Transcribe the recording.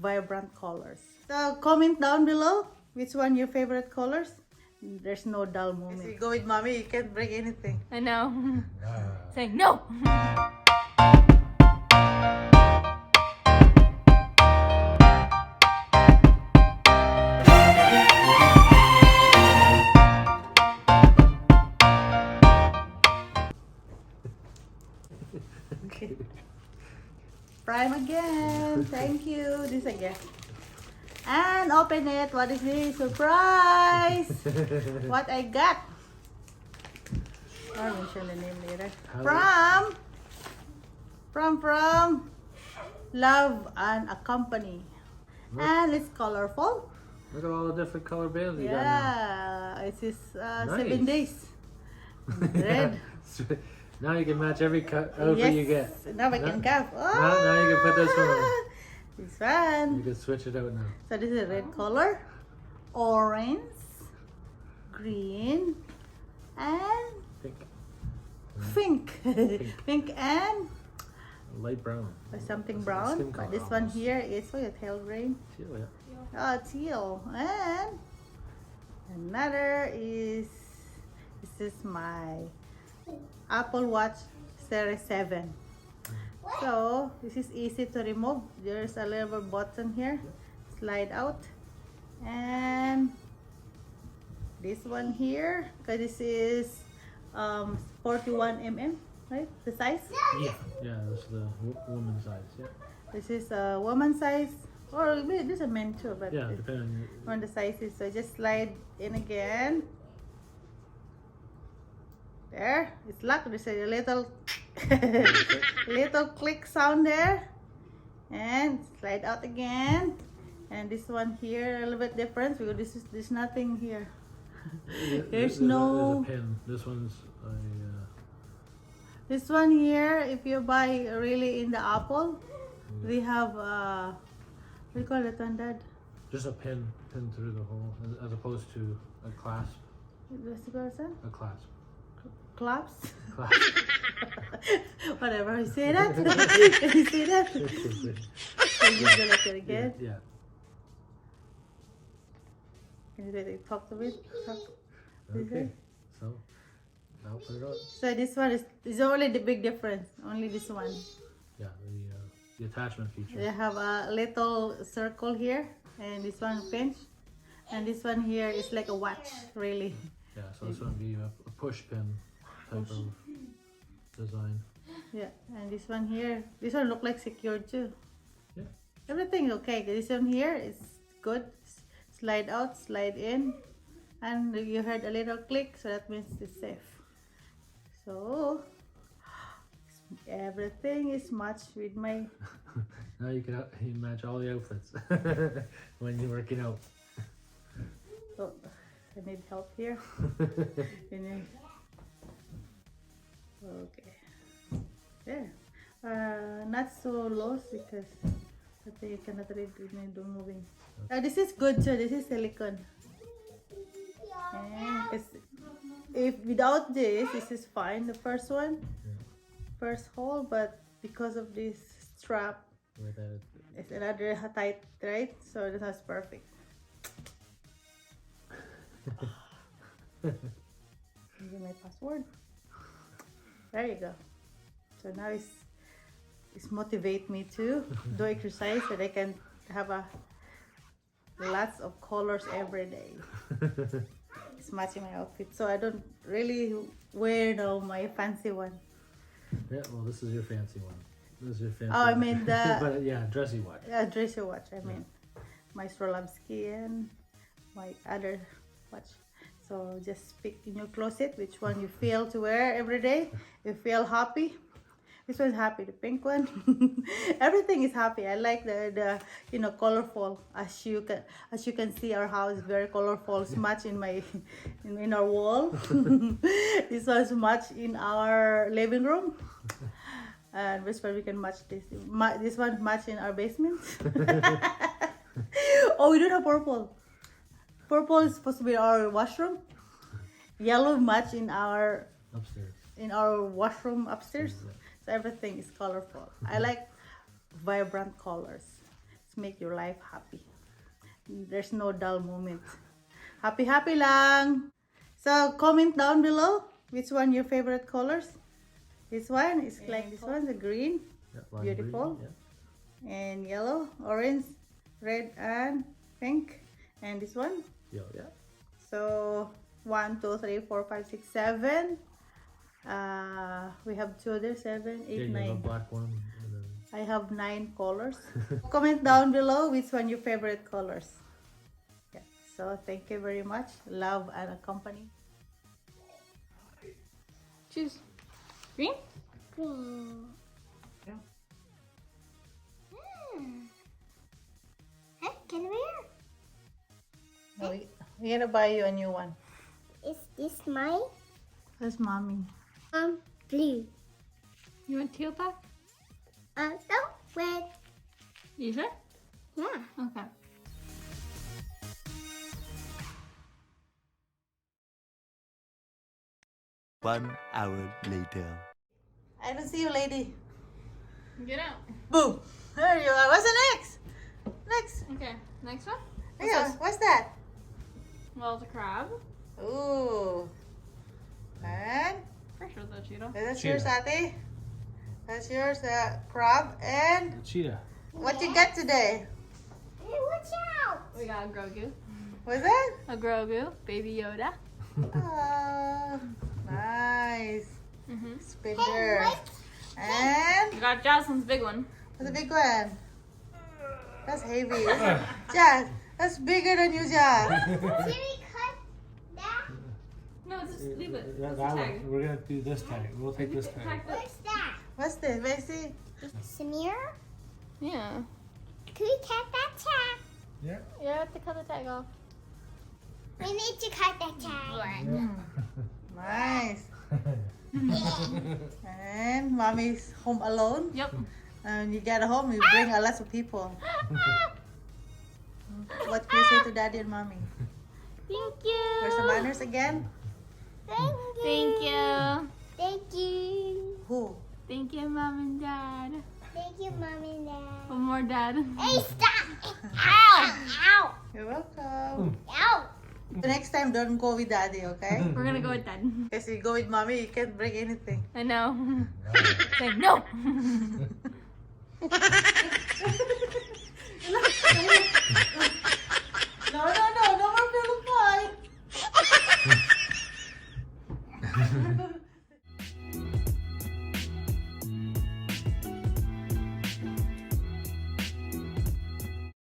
vibrant colors. So comment down below which one your favorite colors. There's no dull moment. If you go with mommy, you can't bring anything. I know. Saying no. Okay. Prime again. Thank you. This again. And open it. What is this? Surprise! What I got? I'll mention the name later. From Love and a Company. And it's colorful. Look at all the different color bands you got now. Yeah, it is Nice. 7 days. Red. Now you can match every outfit you get. Now I can cuff. Now you can put this one on. This one. You can switch it out now. So this is a red color, orange, green, and Pink. pink and Light brown. something Skin brown. color But this one almost. here is for your tail green. Teal, yeah. Oh, teal. And another is, this is my Apple Watch Series 7. So this is easy to remove. There's a little button here, slide out, and this one here, because this is 41 mm, right? The size. Yeah, this is the woman's size. Yeah, This is a woman size, or maybe this is a man too, but yeah, it's depending. on the sizes. So just slide in again. There, it's locked. There's a little little click sound there, and slide out again. And this one here a little bit different because there's nothing here. There's no. There's a pin. This one's a. This one here, if you buy really in the Apple, we have what do you call it on that? Just a pin through the hole, as opposed to a clasp. What's the person? A clasp. Claps. Clasp. Whatever. You see that? Can you see that? So you just go like that again. Yeah. Can you really talk to me? Talk. Okay. So now put it on. So this one is only the big difference. Only this one. Yeah, the attachment feature. They have a little circle here, and this one pinch, and this one here is like a watch, really. Yeah, so this one would be a push pin type of design. Yeah, and this one here, this one look like secure too. Yeah. Everything okay. This one here is good. Slide out, slide in, and you heard a little click, so that means it's safe. So everything is matched with my. Now you match all the outfits when you're working out. Oh, I need help here. You need. Okay. There. Not so low because I think you cannot read with me do moving. This is good too. This is silicone. And if without this is fine. The first one, first hole, but because of this strap, it's another tight, right? So this is perfect. Give me my password. There you go. So now it's motivate me to do exercise so I can have lots of colors every day. It's matching my outfit, so I don't really wear my fancy one. Yeah, well, this is your fancy one. This is your fancy. Oh, I one. mean the But yeah, dressy watch. dressy watch. I mean my Swarovski and my other watch. So just pick in your closet which one you feel to wear every day. You feel happy. This one's happy, the pink one. Everything is happy. I like the colorful. As you can see, our house is very colorful. It's much in our wall. This one's much in our living room. And this one we can match this. This one match in our basement. Oh, we don't have purple. Purple is supposed to be our washroom. Yellow match in our Upstairs. washroom upstairs. So everything is colorful. I like vibrant colors. It's make your life happy. There's no dull moment. Happy lang. So comment down below which one your favorite colors. This one is like this one, the green, Yeah, lime beautiful, green, and yellow, orange, red, and pink. And this one. yeah. Yeah. So 1, 2, 3, 4, 5, 6, 7. We have 2 other 7, 8, Yeah, you have a 9. black one. And then I have 9 colors. Comment down below which one your favorite colors. Yeah. So thank you very much. Love and company. Choose. Green? Green. Yeah. Huh? Can we wear? No, we're gonna buy you a new one. Is this mine? That's mommy. Blue. You want teal back? No, red. You sure? Yeah. Okay. One hour later. I don't see you, lady. Get out. Boom. There you are. What's the next? Next. Okay. Next one? Yeah. What's that? Well, it's a crab. Ooh. And Pretty sure that's Cheeto. that's Cheetah. yours, Ate. That's yours, crab. And the cheetah. what you got today? Hey, watch out! We got a Grogu. What's that? A Grogu. Baby Yoda. Oh, nice. Mm-hmm. Spinner. what? And We got Jocelyn's big one. what's the big one? That's heavy. Jazz, that's bigger than you, Jazz. Can we cut that? No, just leave it. That, It's a that tag. one. We're gonna do this tag. We'll take this tag. Tag that. What's that? What's this? Let me see. Samir? Yeah. Can we cut that tag? Yeah. You have to cut the tag off. We need to cut that tag. Nice. And mommy's home alone. Yep. And you get home, you bring a lot of people. What can you say to daddy and mommy? Thank you. Where's the manners again? Thank you. Thank you. Thank you. Who? Thank you, Mom and Dad. Thank you, Mom and Dad. One more, Dad. Hey, stop! Ow! Ow! You're welcome. Ow! The next time, don't go with daddy, okay? We're gonna go with Dad. Because you go with mommy, you can't bring anything. I know. Say no.